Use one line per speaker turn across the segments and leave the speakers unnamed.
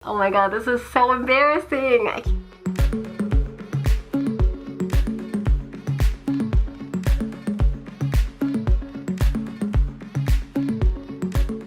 Oh my god, this is so embarrassing.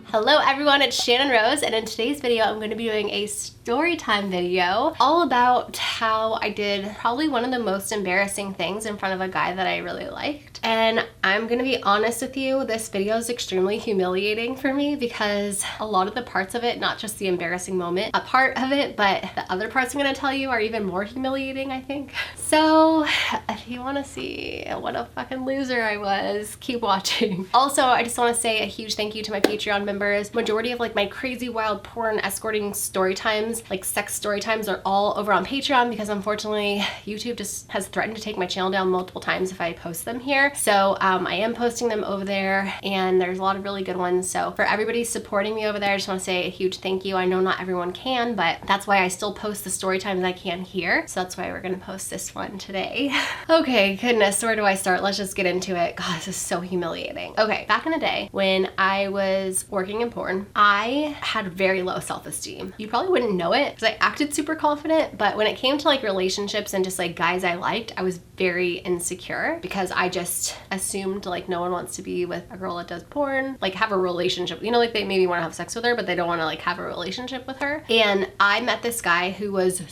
Hello everyone, it's Shannon Rose, and in today's video I'm going to be doing a story time video all about how I did probably one of the most embarrassing things in front of a guy that I really liked. And I'm gonna be honest with you, this video is extremely humiliating for me because a lot of the parts of it, not just the embarrassing moment, a part of it, but the other parts I'm gonna tell you are even more humiliating, I think. So if you wanna see what a fucking loser I was, keep watching. Also, I just wanna say a huge thank you to my Patreon members. Majority of like my crazy wild porn escorting story times, like sex story times, are all over on Patreon because unfortunately YouTube just has threatened to take my channel down multiple times if I post them here. So I am posting them over there and there's a lot of really good ones. So for everybody supporting me over there, I just want to say a huge thank you. I know not everyone can, but that's why I still post the story times I can here. So that's why we're going to post this one today. Okay, goodness, where do I start? Let's just get into it. God, this is so humiliating. Okay, back in the day when I was working in porn, I had very low self-esteem. You probably wouldn't know it because I acted super confident, but when it came to like relationships and just like guys I liked, I was very insecure because I just assumed like no one wants to be with a girl that does porn, like have a relationship, you know, like they maybe want to have sex with her but they don't want to like have a relationship with her. And I met this guy who was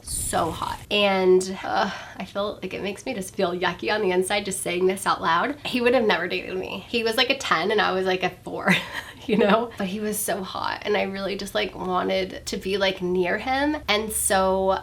so hot, and I feel like it makes me just feel yucky on the inside just saying this out loud. He would have never dated me. He was like a 10 and I was like a 4. You know, but he was so hot and I really just like wanted to be like near him. And so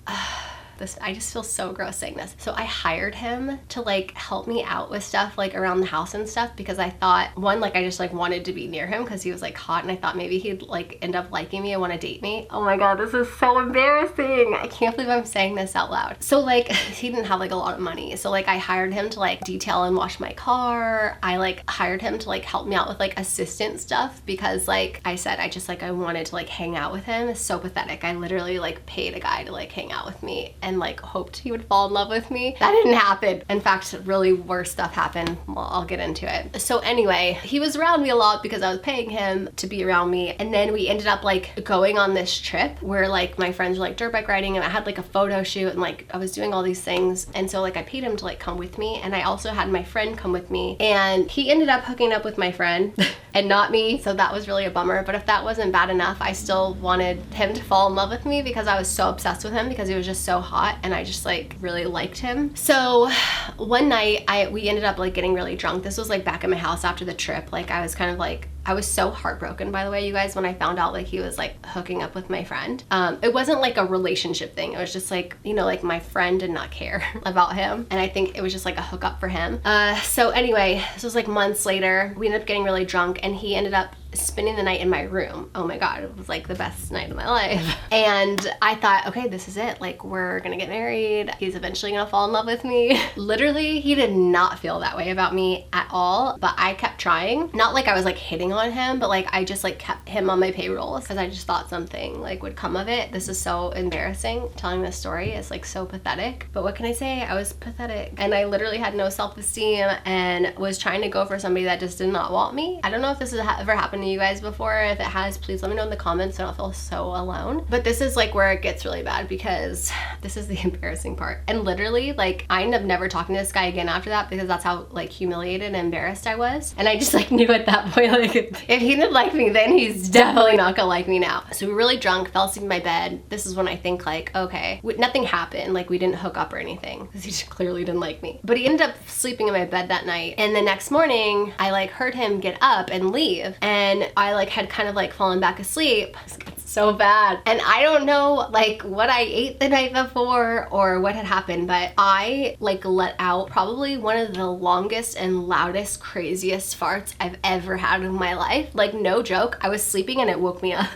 I just feel so gross saying this. So I hired him to like help me out with stuff like around the house and stuff because I thought, one, like I just like wanted to be near him because he was like hot and I thought maybe he'd like end up liking me and want to date me. Oh my god, this is so embarrassing. I can't believe I'm saying this out loud. So like he didn't have like a lot of money. So like I hired him to like detail and wash my car. I like hired him to like help me out with like assistant stuff because like I said, I wanted to like hang out with him. It's so pathetic. I literally like paid a guy to like hang out with me and like hoped he would fall in love with me. That didn't happen. In fact, really worse stuff happened. Well, I'll get into it. So anyway, he was around me a lot because I was paying him to be around me. And then we ended up like going on this trip where like my friends were like dirt bike riding and I had like a photo shoot and like I was doing all these things. And so like I paid him to like come with me and I also had my friend come with me and he ended up hooking up with my friend and not me. So that was really a bummer. But if that wasn't bad enough, I still wanted him to fall in love with me because I was so obsessed with him because he was just so hot and I just like really liked him. So one night we ended up like getting really drunk. This was like back at my house after the trip. Like I was kind of like, I was so heartbroken, by the way, you guys, when I found out like he was like hooking up with my friend. It wasn't like a relationship thing. It was just like, you know, like my friend did not care about him. And I think it was just like a hookup for him. So anyway, this was like months later. We ended up getting really drunk and he ended up spending the night in my room. Oh my god, it was like the best night of my life. And I thought, okay, this is it. Like we're gonna get married. He's eventually gonna fall in love with me. Literally, he did not feel that way about me at all, but I kept trying. Not like I was like hitting on him, but like I just like kept him on my payroll because I just thought something like would come of it. This is so embarrassing. Telling this story is like so pathetic, but what can I say? I was pathetic and I literally had no self-esteem and was trying to go for somebody that just did not want me. I don't know if this has ever happened to you guys before. If it has, please let me know in the comments so I don't feel so alone. But this is like where it gets really bad because this is the embarrassing part. And literally like I ended up never talking to this guy again after that because that's how like humiliated and embarrassed I was. And I just like knew at that point like if he didn't like me then he's definitely not gonna like me now. So we were really drunk, fell asleep in my bed. This is when I think like, okay, nothing happened. Like we didn't hook up or anything because he just clearly didn't like me. But he ended up sleeping in my bed that night. And the next morning I like heard him get up and leave. And I like had kind of like fallen back asleep. It's so bad. And I don't know like what I ate the night before or what had happened, but I like let out probably one of the longest and loudest, craziest farts I've ever had in my life. Like no joke, I was sleeping and it woke me up.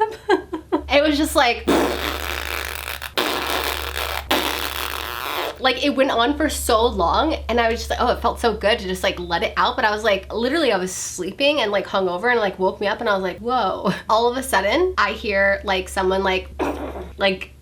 It was just like it went on for so long and I was just like, oh, it felt so good to just like let it out. But I was like, literally I was sleeping and like hungover and like woke me up and I was like, whoa. All of a sudden I hear like someone like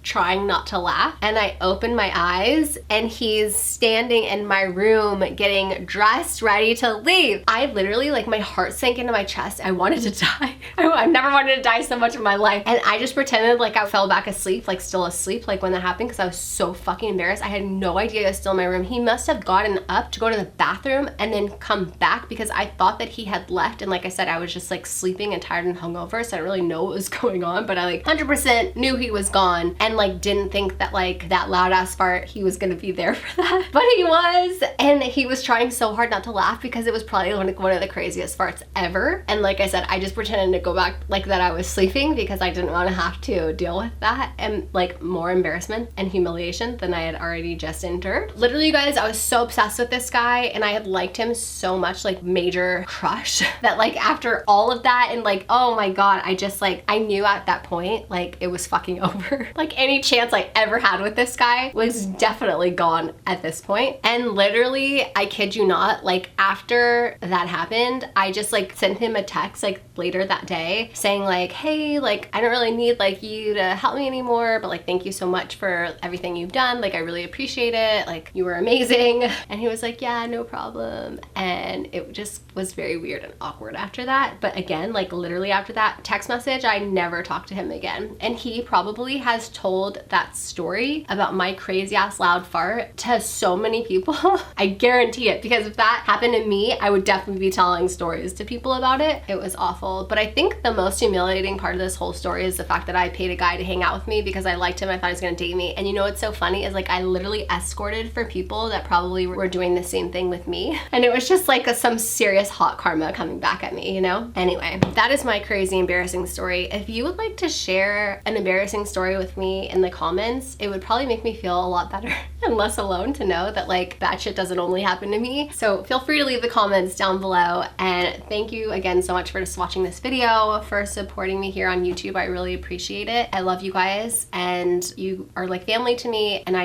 trying not to laugh, and I open my eyes and he's standing in my room getting dressed, ready to leave. I literally, like, my heart sank into my chest. I wanted to die. I never wanted to die so much in my life. And I just pretended like I fell back asleep, like still asleep, like when that happened, because I was so fucking embarrassed. I had no idea he was still in my room. He must have gotten up to go to the bathroom and then come back, because I thought that he had left. And like I said, I was just like sleeping and tired and hungover, so I didn't really know what was going on, but I like 100% knew he was gone, and like didn't think that like that loud ass fart, he was gonna be there for that. But he was, and he was trying so hard not to laugh because it was probably like one of the craziest farts ever. And like I said, I just pretended to go back like that I was sleeping, because I didn't want to have to deal with that and like more embarrassment and humiliation than I had already just endured. Literally, you guys, I was so obsessed with this guy, and I had liked him so much, like major crush, that like after all of that, and like, oh my god, I just like, I knew at that point like it was fucking over. Like any chance I ever had with this guy was definitely gone at this point. And literally, I kid you not, like after that happened, I just like sent him a text like later that day saying like, hey, like I don't really need like you to help me anymore, but like thank you so much for everything you've done, like I really appreciate it, like you were amazing. And he was like, yeah, no problem. And it just was very weird and awkward after that. But again, like literally after that text message, I never talked to him again. And he probably has told that story about my crazy ass loud fart to so many people. I guarantee it, because if that happened to me, I would definitely be telling stories to people about it. It was awful. But I think the most humiliating part of this whole story is the fact that I paid a guy to hang out with me because I liked him. I thought he was gonna date me. And you know what's so funny is like I literally escorted for people that probably were doing the same thing with me. And it was just like some serious hot karma coming back at me, you know? Anyway, that is my crazy embarrassing story. If you would like to share an embarrassing story with me in the comments, it would probably make me feel a lot better and less alone to know that like bad shit doesn't only happen to me. So feel free to leave the comments down below, and thank you again so much for just watching this video, for supporting me here on YouTube. I really appreciate it. I love you guys, and you are like family to me, and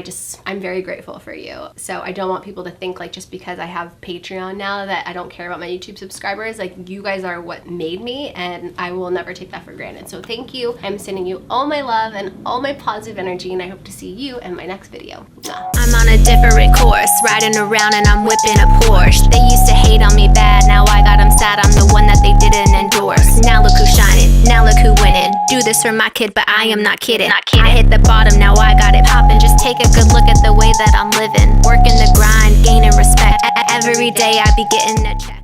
I'm very grateful for you. So I don't want people to think like just because I have Patreon now that I don't care about my YouTube subscribers. Like you guys are what made me, and I will never take that for granted. So thank you. I'm sending you all my love and all my positive energy, and I hope to see you in my next video. Mwah.
I'm on a different course, riding around and I'm whipping a Porsche. They used to hate on me bad, now I got them sad. I'm the one that they didn't endorse. Now look who's shining, now look who winning. Do this for my kid, but I am not kidding. I hit the bottom, now I got it popping. Just take a good look at the way that I'm living. Working the grind, gaining respect. Every day I be getting a check.